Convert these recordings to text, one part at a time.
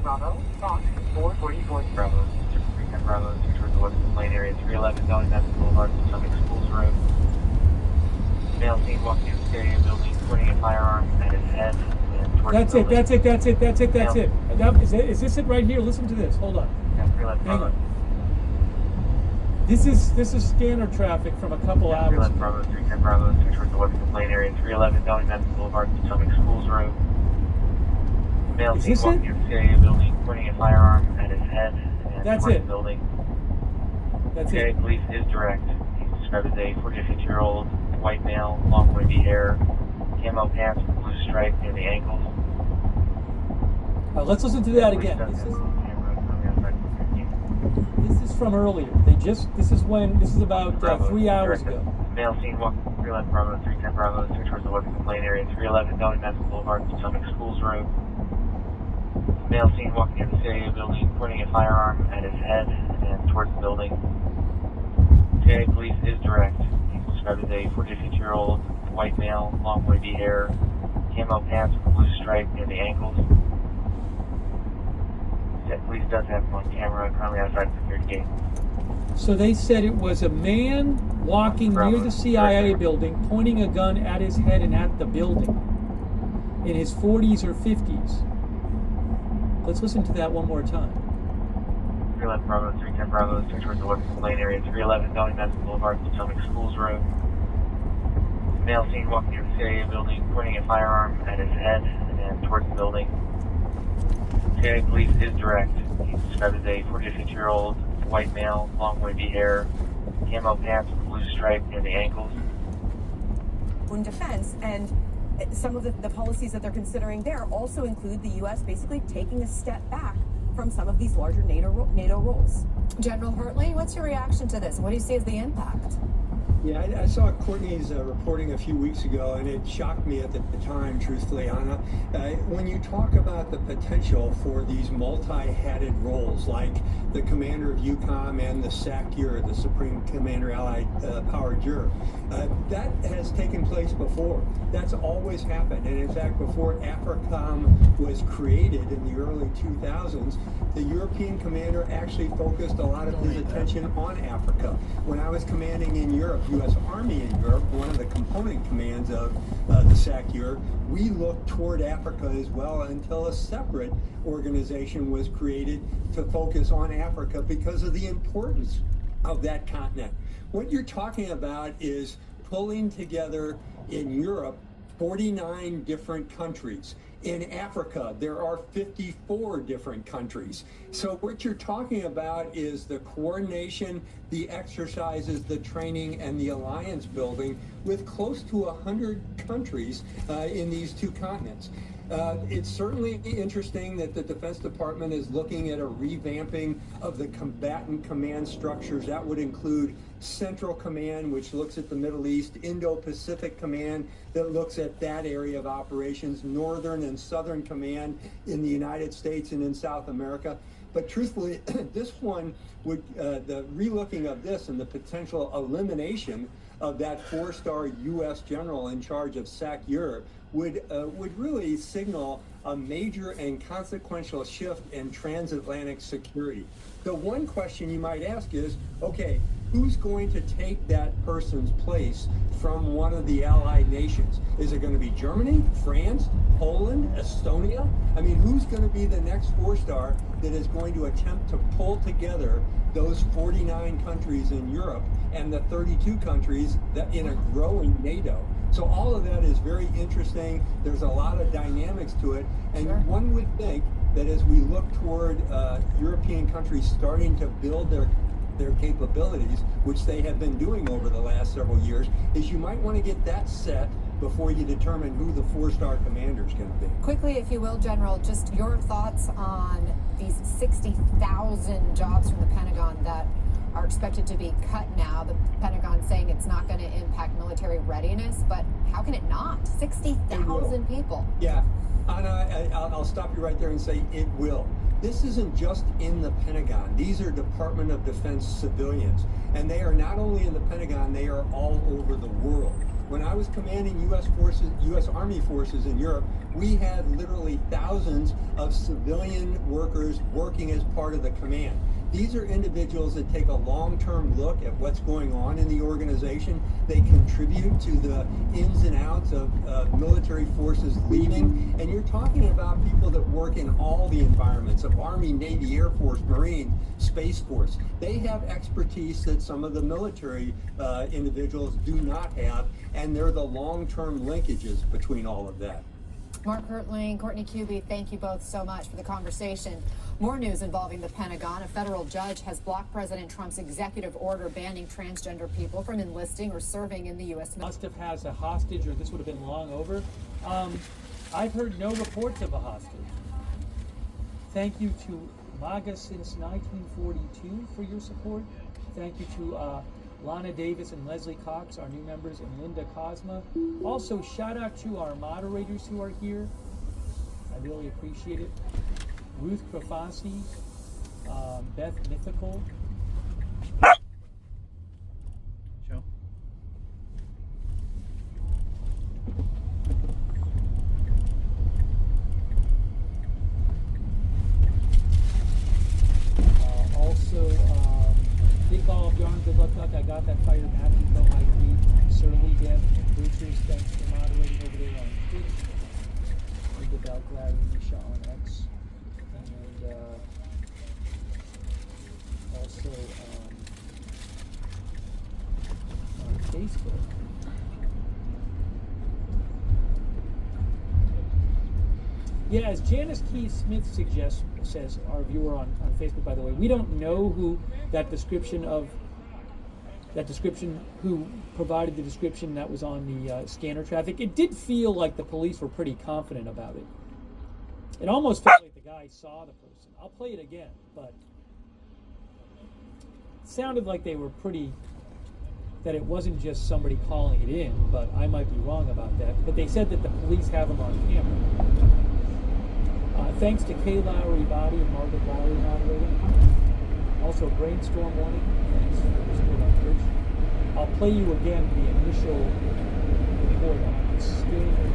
Bravo, Fox 444. Bravo, 310 Bravo, 2 towards the Western Lane area, 311 Valley Madison Boulevard, Potomac Schools Road. Male seen walking in the stadium building, pointing a firearm at his head and towards That's the it, building. that's it. Now, is this it right here? Listen to this. Hold on. Yeah, 311 Hang Bravo. on. This is scanner traffic from a couple Yeah, hours 311 ago. Bravo, 310 Bravo, 2 towards the Western Lane area, 311 Valley Madison Boulevard, Potomac Schools Road. Male Is seen this walking it? in the stadium building, pointing a firearm at his head and That's towards it. the building. That's Okay, it. police is direct. He's described as a 40 to 50-year-old white male, long wavy hair, camo pants with a blue stripe near the ankles. Let's listen to that Police again. does have one camera coming outside the 13. This is from earlier. This is about Bravo, 3 hours direct. ago. Male seen walking 311 Bravo, 310 Bravo, 2 towards the Western Lane area, 311 Valley Madison Boulevard, Potomac Schools Road. Male seen walking in the stadium building, pointing a firearm at his head and towards the building. Okay, police is direct. He's described as a 40 to 50-year-old white male, long wavy hair, camo pants with a blue stripe near the ankles. Police does have him on camera currently outside the security gate. So they said it was a man walking near the CIA building, pointing a gun at his head and at the building in his 40s or 50s. Let's listen to that one more time. 311 Bravo, 310 Bravo, 2 towards the Western Lane area, 311 Valley Madison Boulevard, Potomac Schools Road. Male seen walking near the CIA building, pointing a firearm at his head and towards the building. Okay, police is direct. He's described as a 40 to 50-year-old white male, long wavy hair, camo pants with a blue stripe near the ankles. Own defense, and some of the policies that they're considering there also include the U.S. basically taking a step back from some of these larger NATO roles. General Hurtley, what's your reaction to this? What do you see as the impact? Yeah, I saw Courtney's reporting a few weeks ago, and it shocked me at the time, truthfully, Anna. When you talk about the potential for these multi-hatted roles, like the commander of EUCOM and the SACEUR, the Supreme Commander Allied Power Juror, that has taken place before. That's always happened. And in fact, before AFRICOM was created in the early 2000s, the European commander actually focused a lot of his attention on Africa. When I was commanding in Europe, U.S. Army in Europe, one of the component commands of the SACEUR, we looked toward Africa as well until a separate organization was created to focus on Africa because of the importance of that continent. What you're talking about is pulling together in Europe 49 different countries. In Africa, there are 54 different countries. So what you're talking about is the coordination, the exercises, the training, and the alliance building with close to 100 countries in these two continents. It's certainly interesting that the Defense Department is looking at a revamping of the combatant command structures. That would include Central Command, which looks at the Middle East, Indo-Pacific Command, that looks at that area of operations, Northern and Southern Command in the United States and in South America. But truthfully, this one would, the relooking of this and the potential elimination of that four-star U.S. general in charge of SACEUR would really signal a major and consequential shift in transatlantic security. The one question you might ask is, okay, who's going to take that person's place from one of the allied nations? Is it going to be Germany, France, Poland, Estonia? I mean, who's going to be the next four-star that is going to attempt to pull together those 49 countries in Europe and the 32 countries that in a growing NATO? So all of that is very interesting. There's a lot of dynamics to it. And one would think that as we look toward European countries starting to build their capabilities, which they have been doing over the last several years, is you might want to get that set before you determine who the four-star commander is going to be. Quickly, if you will, General, just your thoughts on these 60,000 jobs from the Pentagon that are expected to be cut now. The Pentagon saying it's not going to impact military readiness, but how can it not? 60,000 people. Yeah, Anna, I'll stop you right there and say it will. This isn't just in the Pentagon. These are Department of Defense civilians, and they are not only in the Pentagon, they are all over the world. When I was commanding U.S. Army forces in Europe, we had literally thousands of civilian workers working as part of the command. These are individuals that take a long-term look at what's going on in the organization. They contribute to the ins and outs of military forces leaving. And you're talking about people that work in all the environments of Army, Navy, Air Force, Marine, Space Force. They have expertise that some of the military individuals do not have, and they're the long-term linkages between all of that. Mark Hertling, Courtney Kuby, thank you both so much for the conversation. More news involving the Pentagon. A federal judge has blocked President Trump's executive order banning transgender people from enlisting or serving in the U.S. Must have has a hostage, or this would have been long over. I've heard no reports of a hostage. Thank you to MAGA since 1942 for your support. Thank you to Lana Davis and Leslie Cox, our new members, and Linda Cosma. Also, shout out to our moderators who are here. I really appreciate it. Ruth Krafasi, Beth Mythical. Joe. Also, Big Ball of Yarn, good luck, Duck. I got that fighter, Matthew, Go High Creek, Surly Dev, and Brucers. Thanks for moderating over there on Twitch. Linda Bell, Larry, Misha on X. And also on Facebook. Yeah, as Janice Key Smith says, our viewer on Facebook, by the way, we don't know who who provided the description that was on the scanner traffic. It did feel like the police were pretty confident about it. It almost felt like the guy saw the person. I'll play it again, but it sounded like they were that it wasn't just somebody calling it in, but I might be wrong about that. But they said that the police have him on camera. Thanks to Kay Lowry Body and Margaret Lowry moderating. Also, Brainstorm Warning. Thanks for the support on Twitch. I'll play you again the initial report on the scanner.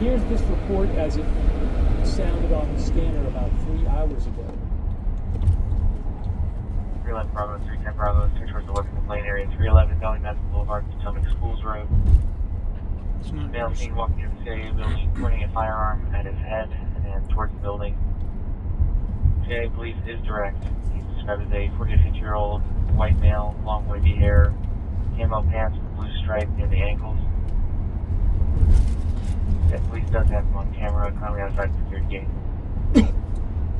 Here's this report as it sounded on the scanner about 3 hours ago. 311 Bravo, 310 Bravo, 2 towards the western lane area, 311 Valley Madison Boulevard, Potomac Schools Road. Male seen walking near the CIA building, pointing a firearm at his head and towards the building. CIA police is direct. He's described as a 40 to 50-year-old white male, long wavy hair, camo pants with a blue stripe near the ankles. CIA police does have him on camera, currently outside the security gate.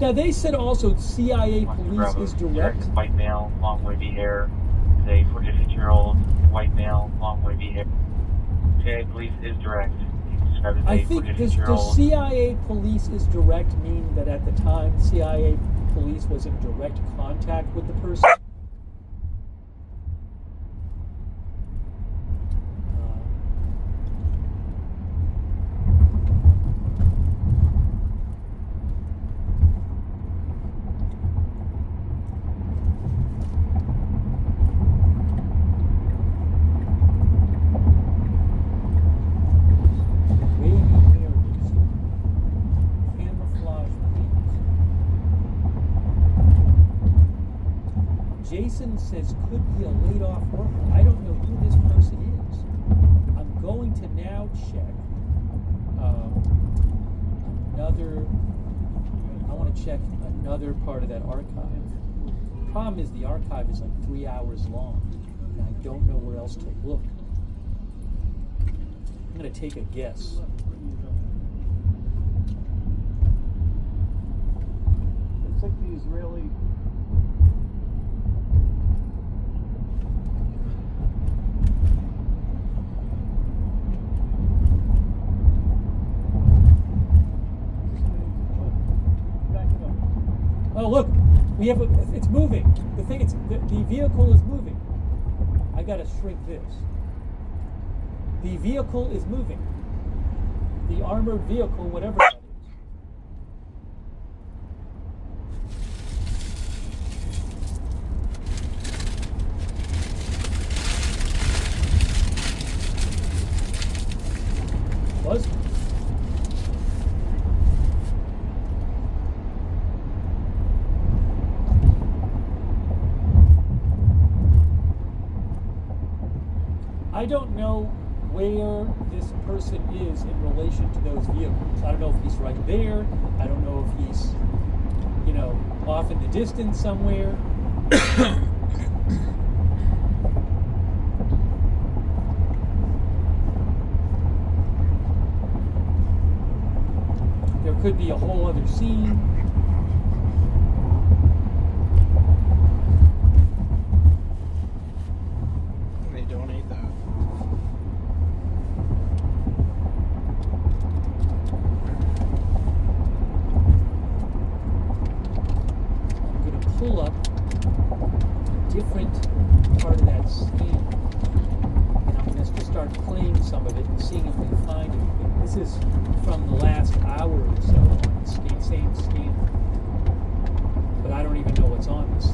Now they said also CIA police Bravo, is direct. White male, long wavy hair, is a 40 to 50-year-old white male, long wavy hair. CIA police is direct. I think does CIA police is direct mean that at the time CIA police was in direct contact with the person? Jason says could be a laid off worker. I don't know who this person is. I'm going to now check I want to check another part of that archive. Problem is the archive is like 3 hours long and I don't know where else to look. I'm going to take a guess. It's like the Israeli. Oh look, it's moving. The vehicle is moving. I gotta shrink this. The vehicle is moving. The armored vehicle, whatever that is. I don't know where this person is in relation to those vehicles. I don't know if he's right there. I don't know if he's, off in the distance somewhere. There could be a whole other scene. They donate that. I'm going to pull up a different part of that scan, and I'm going to just start playing some of it and seeing if we can find anything. This is from the last hour or so on the same scan, but I don't even know what's on this.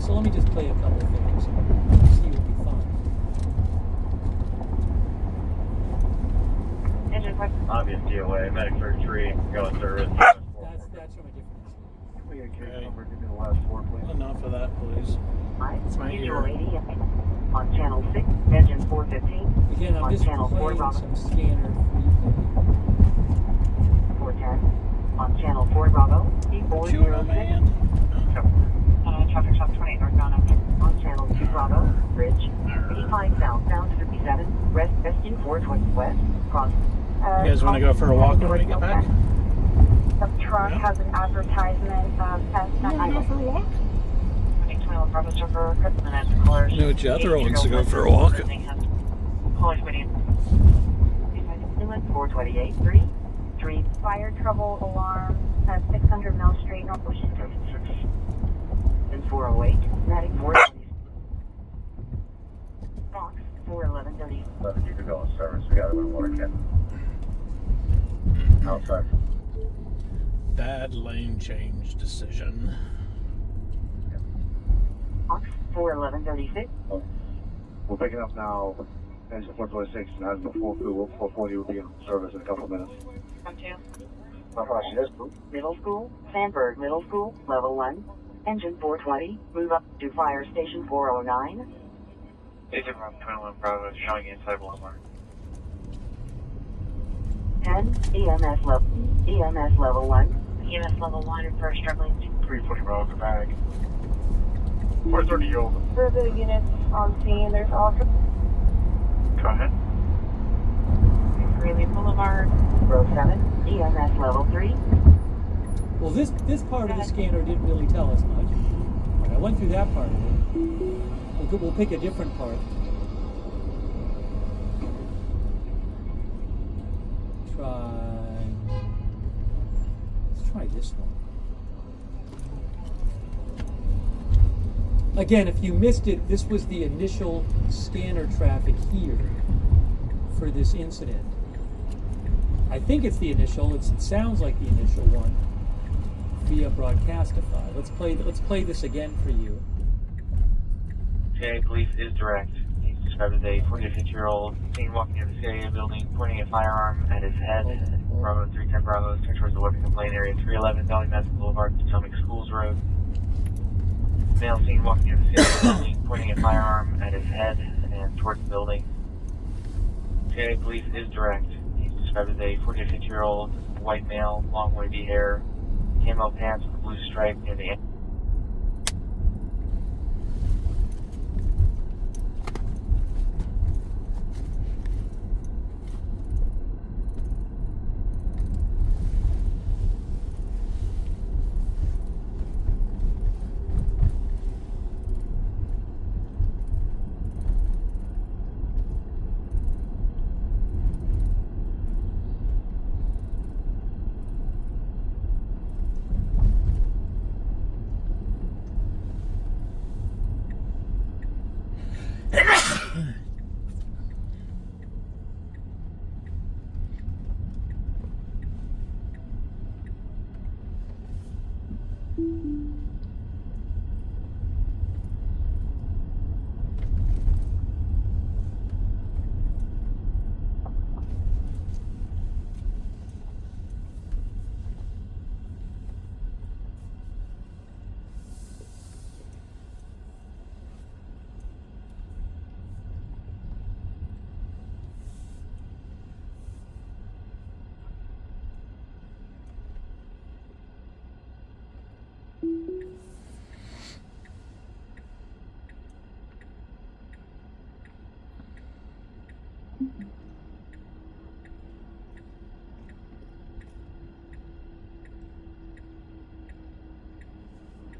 So let me just play a couple of things and see what we find. Engine flight. Obvious DOA, medic 33, going service. That's from a different scene. We got a case Okay. number, give me the last four, please. Enough of that, please. It's my Mutual ear. 80 on channel 6, engine 415. Again, I'm on just channel 4 playing Bravo. some scanner replay. 410 on channel 4 Bravo. Shoot, oh, E406 man. traffic stop 28 northbound on channel 2 Bravo. Bridge. E5 southbound 57. West Weston 420 west. Cross. You guys want to go for a walk when we get back? The truck Yeah. has an advertisement of You want to go for a walk? Bravo server, and then colors. No, Jethro wants to go for a walk. Colors waiting. 428 3 fire trouble alarm at 600 Mill Street, North Washington. and 408. Matic 420. Fox 41130. You could go in service. We got a little water can. Outside. Bad lane change decision. Fox 41136. We're picking up now. Engine 426 and has the full crew. 440 will be in service in a couple of minutes. Come to Middle School, Sandburg Middle School, level 1. Engine 420, move up to Fire Station 409. Agent Rob 21 Bravo is showing inside Walmart. 10, EMS level 1. EMS level 1 for struggling. 340 Bravo, the bag. 430 year old. Further units on scene, there's also Go ahead. Greeley Boulevard, row 7, EMS level 3. Well, this part of the scanner didn't really tell us much. All right, I went through that part of it. We'll pick a different part. Let's try this one. Again, if you missed it, this was the initial scanner traffic here for this incident. I think it's the initial. It sounds like the initial one via Broadcastify. Let's play this again for you. CIA police is direct. He's described as a 40 to 50-year-old seen walking near the CIA building, pointing a firearm at his head. Bravo 310 Bravo is turned towards the weapon complaint area 311 Valley Madison Boulevard, Potomac Schools Road. Male seen walking near the CIA building, pointing a firearm at his head and towards the building. CIA police is direct. He's described as a 40 to 50-year-old white male, long wavy hair, camo pants with a blue stripe near the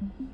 Okay.